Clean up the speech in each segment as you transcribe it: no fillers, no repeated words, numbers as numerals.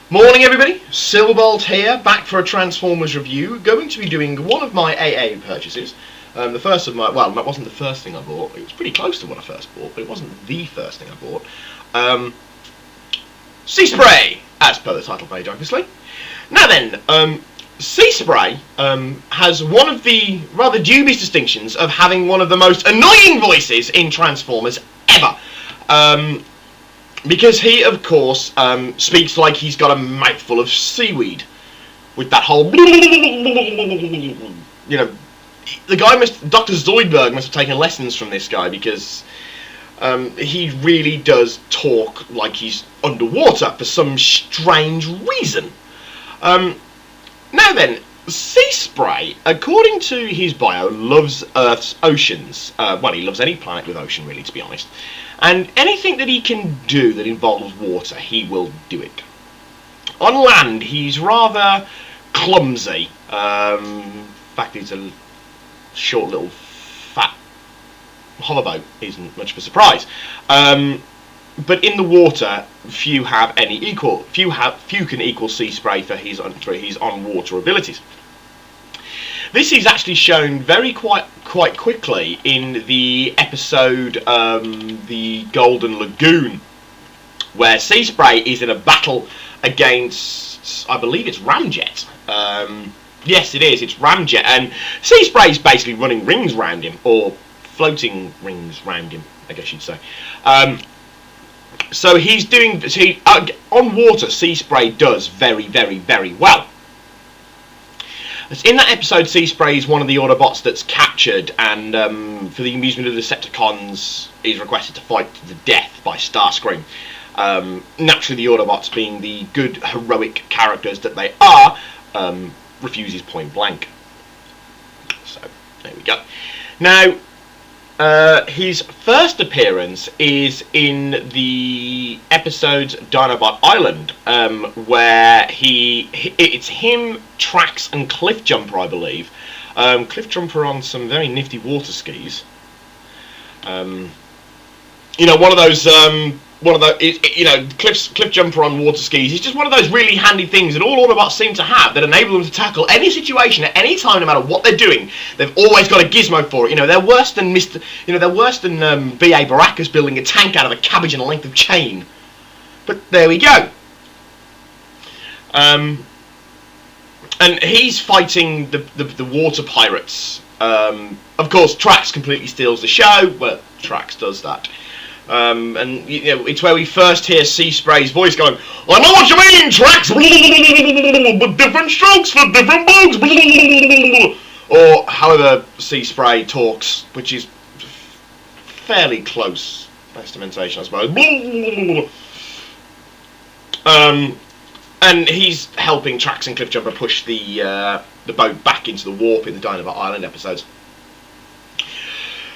Morning everybody, Silverbolt here, back for a Transformers review. Going to be doing one of my AA purchases. The first of my, well, that wasn't the first thing I bought. It was pretty close to what I first bought, but it wasn't the first thing I bought. Seaspray, as per the title page, obviously. Now then, Seaspray has one of the rather dubious distinctions of having one of the most annoying voices in Transformers ever. Because he, of course, speaks like he's got a mouthful of seaweed. With that whole... You know, the guy Dr. Zoidberg must have taken lessons from this guy, because he really does talk like he's underwater for some strange reason. Now then, Seaspray, according to his bio, loves Earth's oceans. Well, he loves any planet with ocean, really, to be honest. And anything that he can do that involves water, he will do it. On land, he's rather clumsy. In fact, he's a short little fat hoverboat. Isn't much of a surprise. But in the water, few can equal Seaspray for his on-water abilities. This is actually shown quite quickly in the episode The Golden Lagoon, where Seaspray is in a battle against, I believe it's Ramjet. Yes, it is. It's Ramjet, and Seaspray is basically running rings round him, or floating rings round him, I guess you'd say. So he's doing on water. Seaspray does very, very, very well. In that episode, Seaspray is one of the Autobots that's captured, and for the amusement of the Decepticons, is requested to fight to the death by Starscream. Naturally, the Autobots, being the good, heroic characters that they are, refuses point blank. So, there we go. Now, his first appearance is in the episode Dinobot Island, where it's him, Trax, and Cliffjumper, I believe. Cliffjumper on some very nifty water skis. You know, one of those, Cliffjumper on water skis. It's just one of those really handy things that all Autobots seem to have that enable them to tackle any situation at any time, no matter what they're doing. They've always got a gizmo for it. You know, they're worse than B.A. Baracus building a tank out of a cabbage and a length of chain. But there we go. And he's fighting the water pirates. Of course, Trax completely steals the show. Well, Trax does that. And you know, it's where we first hear Seaspray's voice going, "I know what you mean, Trax, but different strokes for different bugs," or however Seaspray talks, which is fairly close estimation, I suppose. And he's helping Trax and Cliffjumper push the boat back into the warp in the Dinobot Island episodes.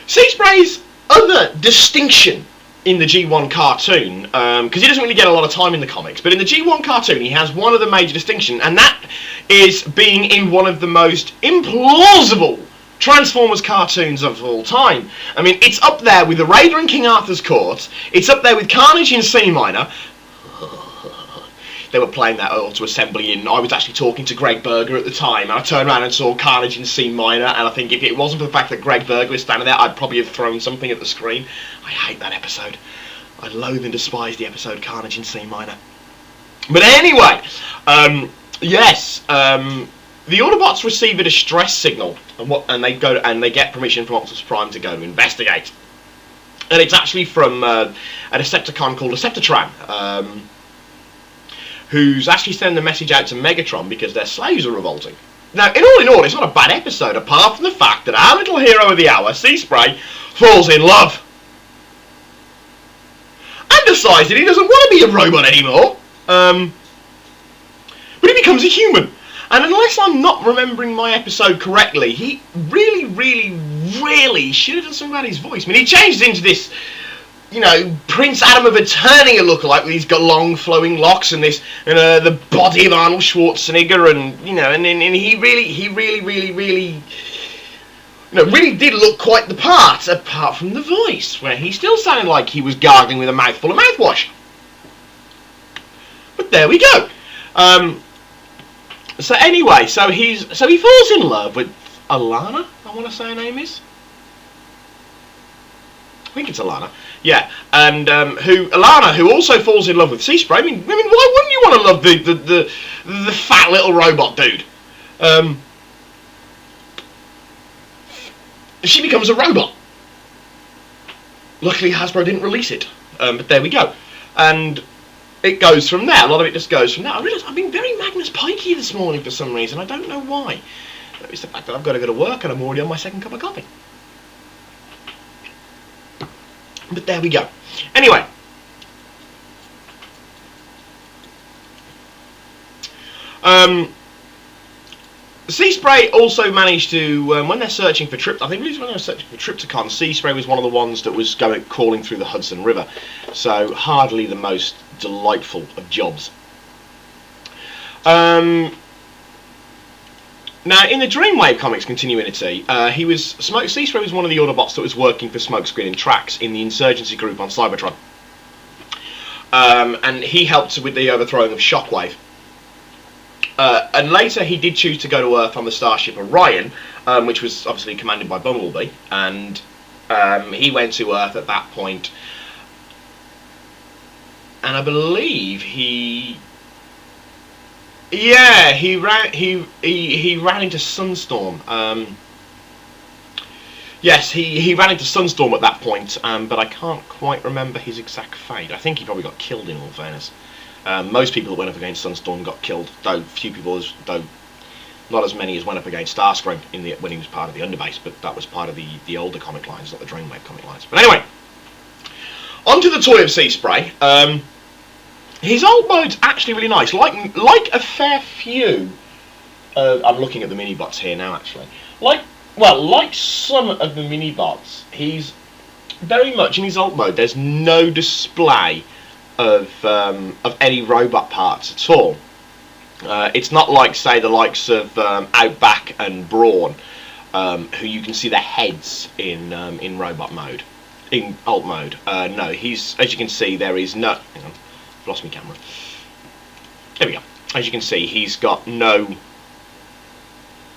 Seaspray's other distinction in the G1 cartoon, because he doesn't really get a lot of time in the comics, but in the G1 cartoon he has one of the major distinctions, and that is being in one of the most implausible Transformers cartoons of all time. I mean, it's up there with the Raider in King Arthur's Court, it's up there with Carnage in C minor. They were playing that auto assembly in. I was actually talking to Greg Berger at the time, and I turned around and saw Carnage in C minor, and I think if it wasn't for the fact that Greg Berger was standing there, I'd probably have thrown something at the screen. I hate that episode. I loathe and despise the episode Carnage in C minor. But anyway, yes, the Autobots receive a distress signal, and they get permission from Optimus Prime to go to investigate. And it's actually from a Decepticon called Deceptitran. Who's actually sending a message out to Megatron because their slaves are revolting. Now, in all, it's not a bad episode, apart from the fact that our little hero of the hour, Seaspray, falls in love. And decides that he doesn't want to be a robot anymore. But he becomes a human. And unless I'm not remembering my episode correctly, he really, really, really should have done something about his voice. I mean, he changes into this, you know, Prince Adam of Eternia lookalike, with he's got long flowing locks and this, and the body of Arnold Schwarzenegger, and you know, and he really, you know, really did look quite the part, apart from the voice, where he still sounded like he was gargling with a mouthful of mouthwash. But there we go. So anyway, so he falls in love with Alana, I want to say her name is. I think it's Alana. Yeah, and Alana, who also falls in love with Seaspray. I mean, why wouldn't you want to love the fat little robot dude? She becomes a robot. Luckily, Hasbro didn't release it, but there we go. And it goes from there. A lot of it just goes from there. I realised I've been very Magnus Pikey this morning for some reason. I don't know why. It's the fact that I've got to go to work and I'm already on my second cup of coffee. But there we go. Anyway. Seaspray also managed to, when they're searching for I think it was when they were searching for Trypticon, Seaspray was one of the ones that was crawling through the Hudson River. So hardly the most delightful of jobs. Now, in the Dreamwave Comics continuity, Seaspray was one of the Autobots that was working for Smokescreen and Trax in the Insurgency group on Cybertron. And he helped with the overthrowing of Shockwave. And later he did choose to go to Earth on the starship Orion, which was obviously commanded by Bumblebee, and he went to Earth at that point, and I believe he ran into Sunstorm. Yes, he ran into Sunstorm at that point, but I can't quite remember his exact fate. I think he probably got killed, in all fairness. Most people that went up against Sunstorm got killed, though not as many as went up against Starscream when he was part of the Underbase, but that was part of the older comic lines, not the Dreamwave comic lines. But anyway, onto the toy of Seaspray. His old mode's actually really nice, like a fair few. I'm looking at the mini-bots here now, actually. Like some of the mini-bots, he's very much in his old mode. There's no display of any robot parts at all. It's not like, say, the likes of Outback and Brawn, who you can see their heads in robot mode, in alt mode. No, as you can see, there is no. Hang on, I've lost my camera. There we go. As you can see, he's got no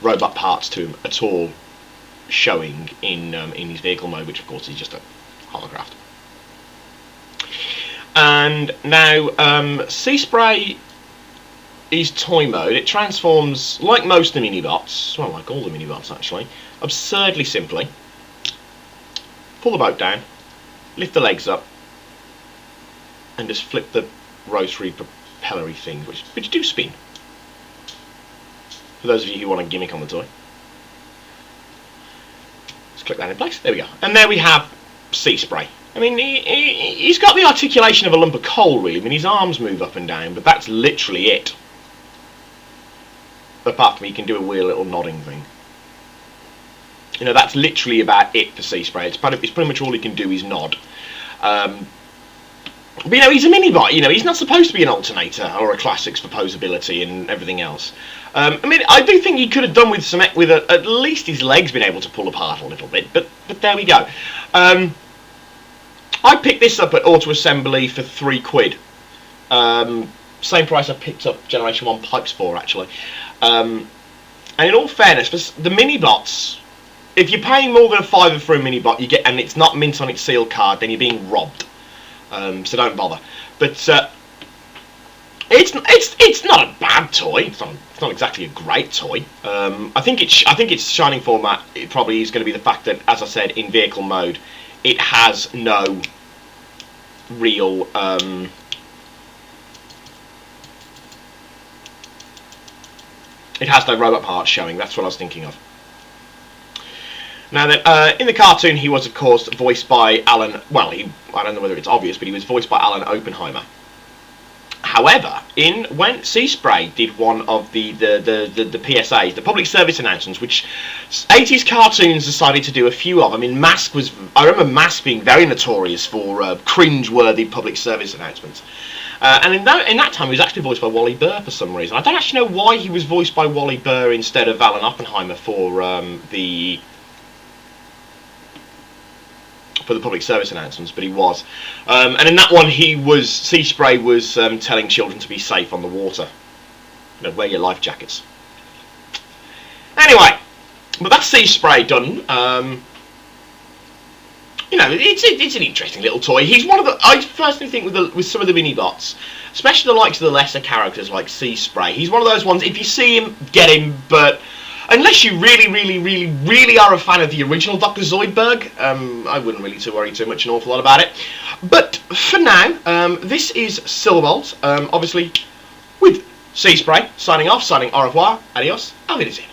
robot parts to him at all showing in his vehicle mode, which of course is just a holograph. And now, Seaspray is toy mode. It transforms, like most of the mini-bots, well, like all the mini-bots actually, absurdly simply. Pull the boat down, lift the legs up, and just flip the rotary propellery things, which do spin. For those of you who want a gimmick on the toy. Just click that in place. There we go. And there we have Seaspray. I mean, he's got the articulation of a lump of coal, really. I mean, his arms move up and down, but that's literally it. Apart from he can do a weird little nodding thing. You know, that's literally about it for Seaspray. It's pretty much all he can do is nod. But, you know, he's a mini-bot. You know, he's not supposed to be an alternator or a classics for posability and everything else. I mean, I do think he could have done with at least his legs being able to pull apart a little bit. But there we go. I picked this up at Auto Assembly for £3. Same price I picked up Generation 1 pipes for, actually. And in all fairness, for the mini-bots, if you're paying more than £5 for a mini-bot, and it's not mint on its seal card, then you're being robbed. So don't bother. But it's not a bad toy. It's not exactly a great toy. I think its shining format it probably is going to be the fact that, as I said, in vehicle mode, it has no real it has no robot parts showing. That's what I was thinking of. Now then, in the cartoon, he was of course voiced by Alan. Well, I don't know whether it's obvious, but he was voiced by Alan Oppenheimer. However, when Seaspray did one of the PSAs, the public service announcements, which 80s cartoons decided to do a few of. I mean, I remember Mask being very notorious for cringe-worthy public service announcements. And in that time, he was actually voiced by Wally Burr for some reason. I don't actually know why he was voiced by Wally Burr instead of Alan Oppenheimer for the public service announcements, but he was. And in that one, Seaspray was telling children to be safe on the water. You know, wear your life jackets. Anyway, but that's Seaspray done. You know, it's an interesting little toy. He's one of the. I personally think with some of the mini bots, especially the likes of the lesser characters like Seaspray, he's one of those ones. If you see him, get him. But unless you really are a fan of the original Dr. Zoidberg, I wouldn't really worry too much an awful lot about it. But for now, this is Silverbolt. Obviously, with Seaspray signing off, signing au revoir, adios, auf Wiedersehen.